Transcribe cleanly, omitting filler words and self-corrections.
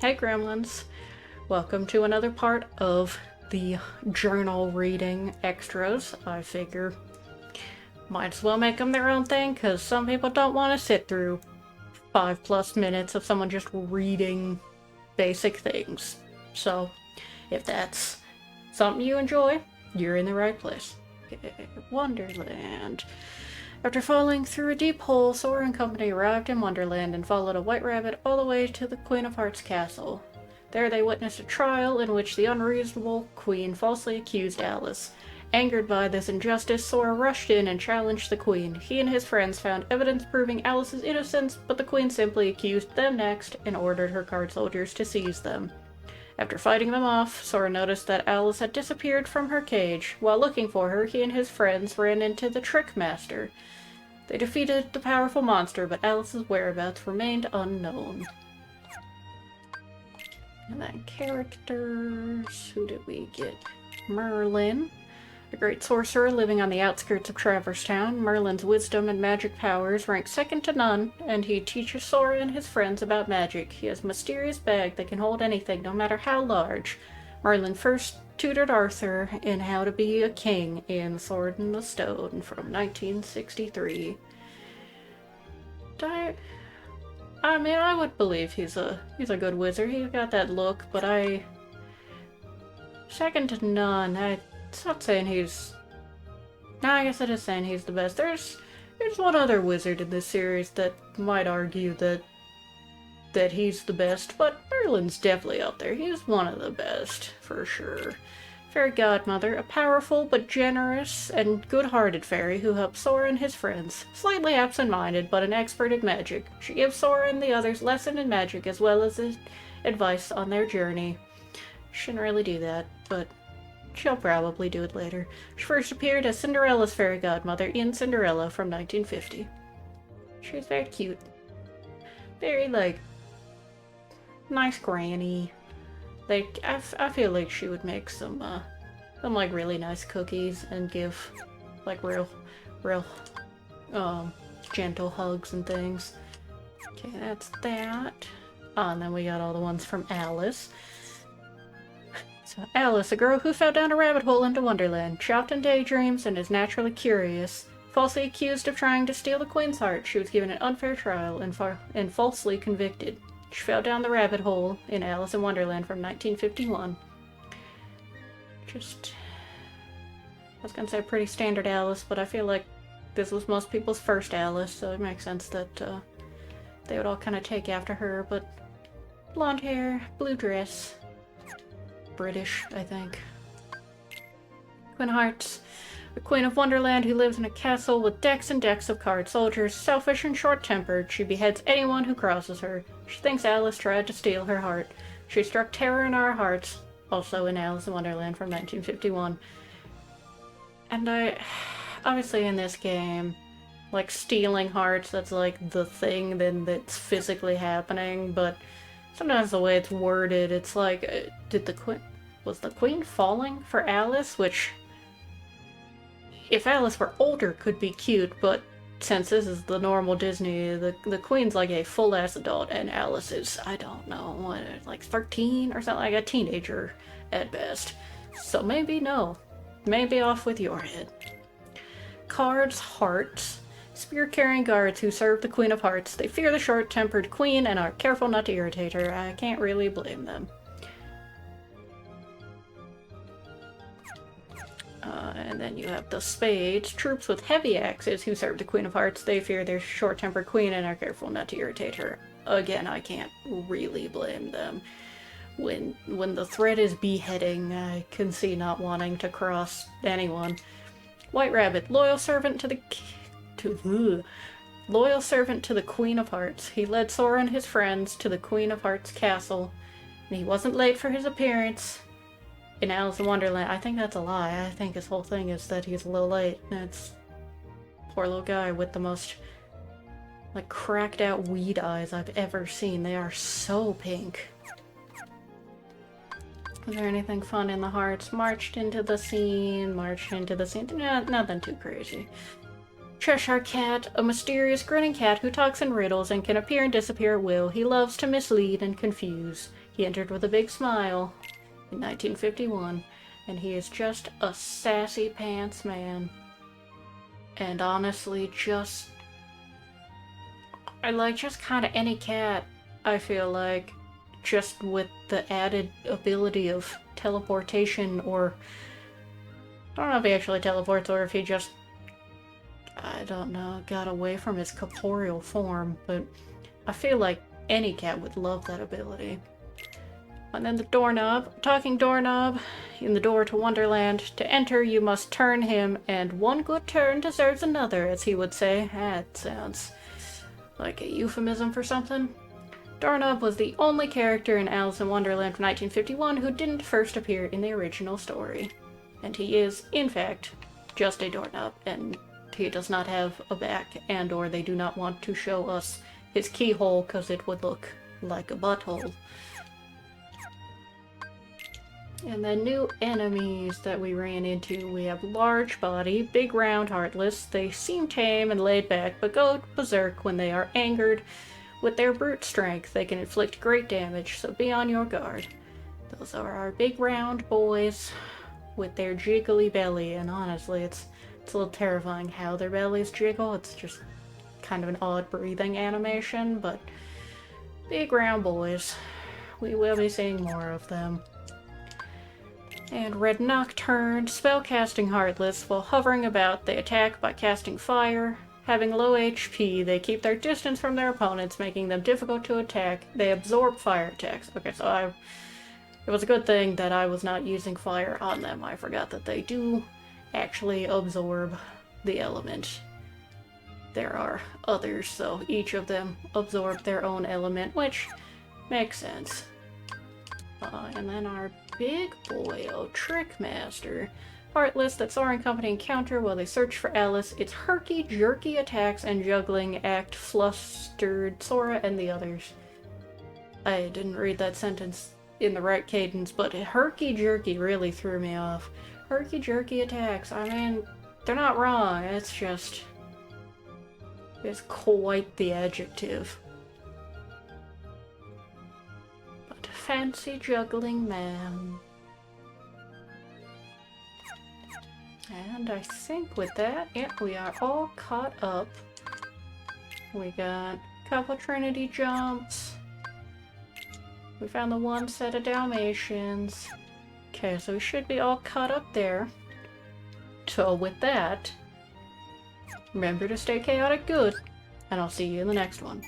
Hey gremlins, welcome to another part of the journal reading extras. I figure might as well make them their own thing because some people don't want to sit through 5+ minutes of someone just reading basic things. So if that's something you enjoy, you're in the right place. Wonderland. After falling through a deep hole, Sora and company arrived in Wonderland and followed a white rabbit all the way to the Queen of Hearts castle. There they witnessed a trial in which the unreasonable queen falsely accused Alice. Angered by this injustice, Sora rushed in and challenged the queen. He and his friends found evidence proving Alice's innocence, but the queen simply accused them next and ordered her card soldiers to seize them. After fighting them off, Sora noticed that Alice had disappeared from her cage. While looking for her, he and his friends ran into the Trick Master. They defeated the powerful monster, but Alice's whereabouts remained unknown. And then characters... who did we get? Merlin, a great sorcerer living on the outskirts of Traverse Town. Merlin's wisdom and magic powers rank second to none, and he teaches Sora and his friends about magic. He has a mysterious bag that can hold anything, no matter how large. Merlin first tutored Arthur in how to be a king in Sword in the Stone from 1963. I mean, I would believe he's a good wizard. He's got that look, but second to none. It's not saying he's... No, I guess it is saying he's the best. There's one other wizard in this series that might argue that he's the best, but Merlin's definitely up there. He's one of the best, for sure. Fairy Godmother, a powerful but generous and good-hearted fairy who helps Sora and his friends. Slightly absent-minded, but an expert at magic. She gives Sora and the others lessons in magic as well as advice on their journey. Shouldn't really do that, but she'll probably do it later. She first appeared as Cinderella's fairy godmother in Cinderella from 1950. She's very cute. Very, nice granny. I feel like she would make some really nice cookies and give, real, gentle hugs and things. Okay, that's that. Oh, and then we got all the ones from Alice. So, Alice, a girl who fell down a rabbit hole into Wonderland. She often daydreams and is naturally curious. Falsely accused of trying to steal the Queen's heart, she was given an unfair trial and falsely convicted. She fell down the rabbit hole in Alice in Wonderland from 1951. I was gonna say pretty standard Alice, but I feel like this was most people's first Alice, so it makes sense that they would all kind of take after her, but blonde hair, blue dress, British, I think. Queen of Hearts, the Queen of Wonderland who lives in a castle with decks and decks of card soldiers. Selfish and short-tempered, she beheads anyone who crosses her. She thinks Alice tried to steal her heart. She struck terror in our hearts, also in Alice in Wonderland from 1951. And obviously in this game, stealing hearts, that's the thing then that's physically happening, but sometimes the way it's worded, it's was the Queen falling for Alice? Which, if Alice were older, could be cute, but since this is the normal Disney, the Queen's a full-ass adult, and Alice is, I don't know, 13 or something, a teenager at best. So maybe no. Maybe off with your head. Cards, hearts. Spear-carrying guards who serve the Queen of Hearts. They fear the short-tempered Queen and are careful not to irritate her. I can't really blame them. And then you have the Spades, troops with heavy axes who serve the Queen of Hearts. They fear their short-tempered queen and are careful not to irritate her. Again, I can't really blame them. When the threat is beheading, I can see not wanting to cross anyone. White Rabbit, loyal servant to the Queen of Hearts. He led Sora and his friends to the Queen of Hearts castle, and he wasn't late for his appearance. In Alice in Wonderland, I think that's a lie. I think his whole thing is that he's a little late. That's poor little guy with the most, cracked out weed eyes I've ever seen. They are so pink. Is there anything fun in the hearts? Marched into the scene. Nothing too crazy. Cheshire Cat, a mysterious grinning cat who talks in riddles and can appear and disappear at will. He loves to mislead and confuse. He entered with a big smile in 1951, and he is just a sassy pants man. And honestly, I like just kind of any cat, I feel like, just with the added ability of teleportation, or I don't know if he actually teleports or if he just, I don't know, got away from his corporeal form, but I feel like any cat would love that ability. And then the doorknob, talking doorknob, in the door to Wonderland. To enter, you must turn him, and one good turn deserves another, as he would say. That sounds like a euphemism for something. Doorknob was the only character in Alice in Wonderland from 1951 who didn't first appear in the original story. And he is, in fact, just a doorknob, and he does not have a back, and or they do not want to show us his keyhole because it would look like a butthole. And then new enemies that we ran into. We have Large Body, Big Round Heartless. They seem tame and laid back, but go berserk when they are angered. With their brute strength, they can inflict great damage, so be on your guard. Those are our big round boys with their jiggly belly, and honestly, it's a little terrifying how their bellies jiggle. It's just kind of an odd breathing animation, but big round boys. We will be seeing more of them. And Red Nocturne, spellcasting Heartless. While hovering about, they attack by casting fire. Having low HP, they keep their distance from their opponents, making them difficult to attack. They absorb fire attacks. Okay, so it was a good thing that I was not using fire on them. I forgot that they do actually absorb the element. There are others, so each of them absorb their own element, which makes sense. And then our big boy, Trickmaster. Heartless that Sora and company encounter while they search for Alice. Its herky-jerky attacks and juggling act flustered Sora and the others. I didn't read that sentence in the right cadence, but herky-jerky really threw me off. Herky-jerky attacks, I mean, they're not wrong, it's quite the adjective. But fancy juggling man. And I think with that, yeah, we are all caught up. We got a couple Trinity jumps. We found the one set of Dalmatians. Okay, so we should be all caught up there. So with that, remember to stay chaotic good, and I'll see you in the next one.